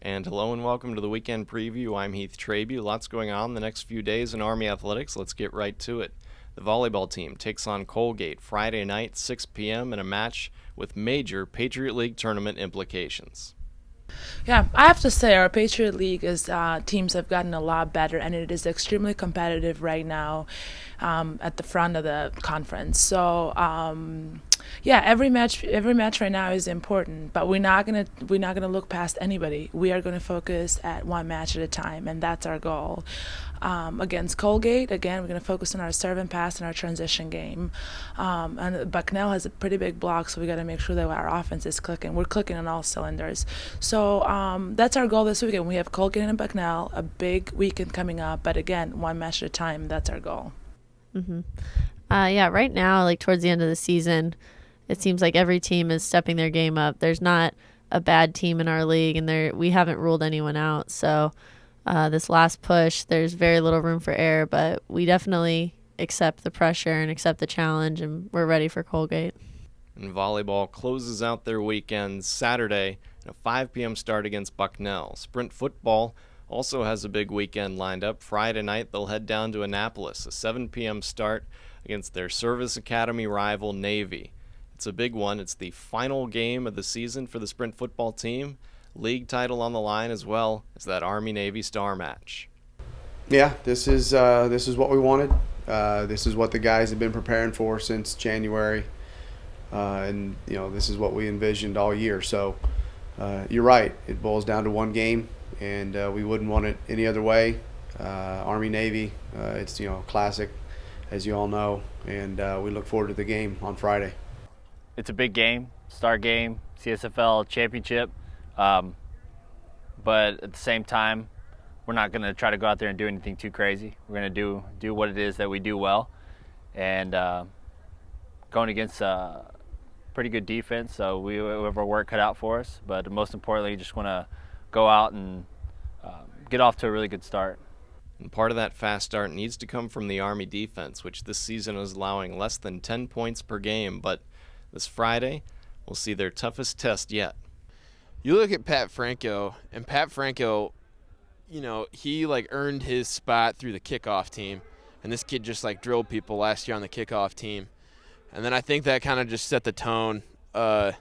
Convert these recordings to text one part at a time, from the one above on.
And hello and welcome to the weekend preview. I'm Heath Traby. Lots going on the next few days in Army athletics. Let's get right to it. The volleyball team takes on Colgate Friday night, 6 p.m. in a match with major Patriot League tournament implications. Yeah, I have to say our Patriot League is teams have gotten a lot better, and it is extremely competitive right now at the front of the conference. So yeah, every match right now is important, but we're not gonna look past anybody. We are gonna focus at one match at a time, and that's our goal. Against Colgate, again, we're going to focus on our serve and pass and our transition game. And Bucknell has a pretty big block, so we got to make sure that our offense is clicking. We're clicking on all cylinders. So that's our goal this weekend. We have Colgate and Bucknell, a big weekend coming up, but again, one match at a time. That's our goal. Yeah, right now, like towards the end of the season, it seems like every team is stepping their game up. There's not a bad team in our league, and we haven't ruled anyone out. So this last push, there's very little room for error, but we definitely accept the pressure and accept the challenge, and we're ready for Colgate. And volleyball closes out their weekend Saturday at a 5 p.m. start against Bucknell. Sprint football also has a big weekend lined up. Friday night, they'll head down to Annapolis, a 7 p.m. start against their Service Academy rival Navy. It's a big one. It's the final game of the season for the Sprint football team. League title on the line, as well as that Army-Navy star match. Yeah, this is what we wanted. This is what the guys have been preparing for since January, and this is what we envisioned all year. So you're right. It boils down to one game, and we wouldn't want it any other way. Army-Navy, it's classic, as you all know, and we look forward to the game on Friday. It's a big game, star game, CSFL championship. But at the same time, we're not going to try to go out there and do anything too crazy. We're going to do what it is that we do well, and going against a pretty good defense, so we have our work cut out for us. But most importantly, just want to go out and get off to a really good start. And part of that fast start needs to come from the Army defense, which this season is allowing less than 10 points per game. But this Friday, we'll see their toughest test yet. You look at Pat Franco, and Pat Franco, he earned his spot through the kickoff team, and this kid just drilled people last year on the kickoff team. And then I think that kind of just set the tone, for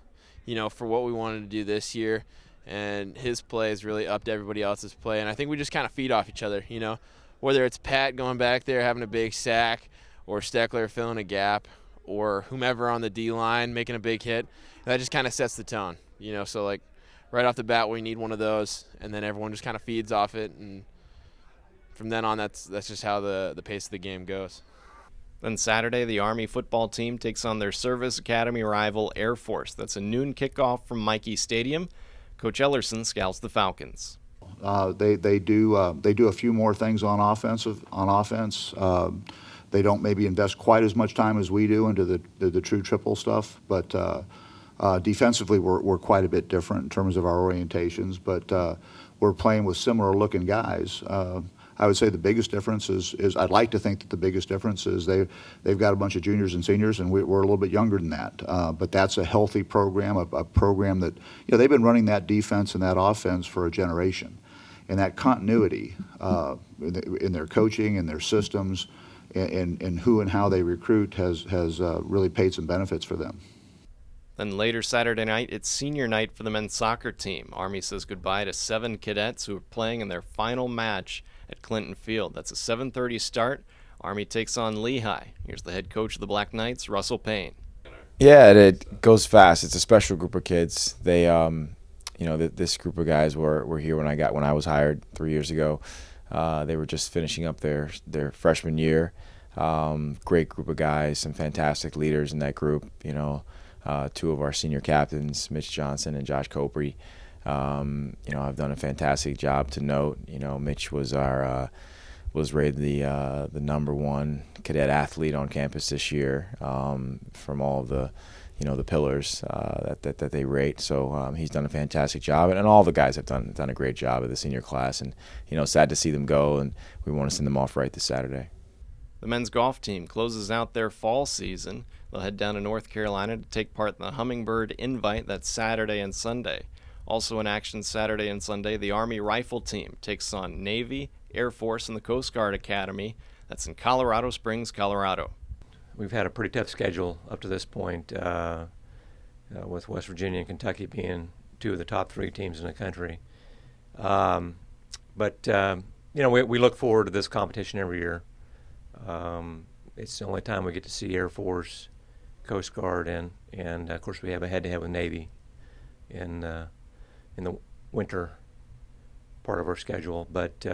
what we wanted to do this year. And his play has really upped everybody else's play, and I think we just kind of feed off each other, whether it's Pat going back there having a big sack, or Steckler filling a gap, or whomever on the D-line making a big hit. That just kind of sets the tone, so right off the bat, we need one of those, and then everyone just kind of feeds off it, and from then on, that's just how the pace of the game goes. Then Saturday, the Army football team takes on their Service Academy rival Air Force. That's a noon kickoff from Michie Stadium. Coach Ellerson scouts the Falcons. They do a few more things on offense. They don't maybe invest quite as much time as we do into the true triple stuff, but defensively, we're quite a bit different in terms of our orientations, but we're playing with similar-looking guys. I would say the biggest difference is I'd like to think that the biggest difference is they've got a bunch of juniors and seniors, and we're a little bit younger than that. But that's a healthy program, a program that they've been running that defense and that offense for a generation, and that continuity in their coaching and their systems, and who and how they recruit has really paid some benefits for them. Then later Saturday night, it's senior night for the men's soccer team. Army says goodbye to 7 cadets who are playing in their final match at Clinton Field. That's a 7:30 start. Army takes on Lehigh. Here's the head coach of the Black Knights, Russell Payne. Yeah, it goes fast. It's a special group of kids. They, this group of guys were here when I was hired 3 years ago. They were just finishing up their freshman year. Great group of guys, some fantastic leaders in that group. Two of our senior captains, Mitch Johnson and Josh Coprey, have done a fantastic job to note. Mitch was rated the number one cadet athlete on campus this year from all of the pillars that they rate. So he's done a fantastic job, and all the guys have done a great job of the senior class. And sad to see them go, and we want to send them off right this Saturday. The men's golf team closes out their fall season. They'll head down to North Carolina to take part in the Hummingbird Invite. That's Saturday and Sunday. Also in action Saturday and Sunday, the Army Rifle Team takes on Navy, Air Force, and the Coast Guard Academy. That's in Colorado Springs, Colorado. We've had a pretty tough schedule up to this point, with West Virginia and Kentucky being two of the top 3 teams in the country. But we look forward to this competition every year. It's the only time we get to see Air Force, Coast Guard, and of course we have a head-to-head with Navy in the winter part of our schedule. But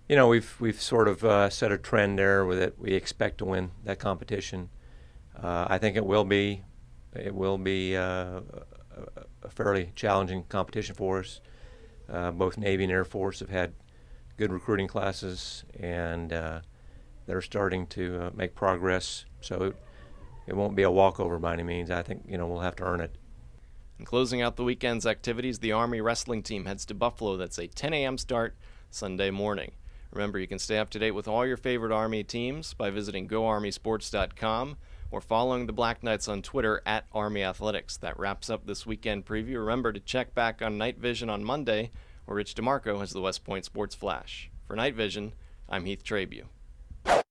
we've sort of set a trend there with it. We expect to win that competition. I think it will be a fairly challenging competition for us. Both Navy and Air Force have had good recruiting classes, and they're starting to make progress. So it won't be a walkover by any means. I think we'll have to earn it. And closing out the weekend's activities, the Army wrestling team heads to Buffalo. That's a 10 a.m. start Sunday morning. Remember, you can stay up to date with all your favorite Army teams by visiting GoArmySports.com or following the Black Knights on Twitter at Army Athletics. That wraps up this weekend preview. Remember to check back on Night Vision on Monday, where Rich DeMarco has the West Point Sports Flash. For Night Vision, I'm Heath Trabue.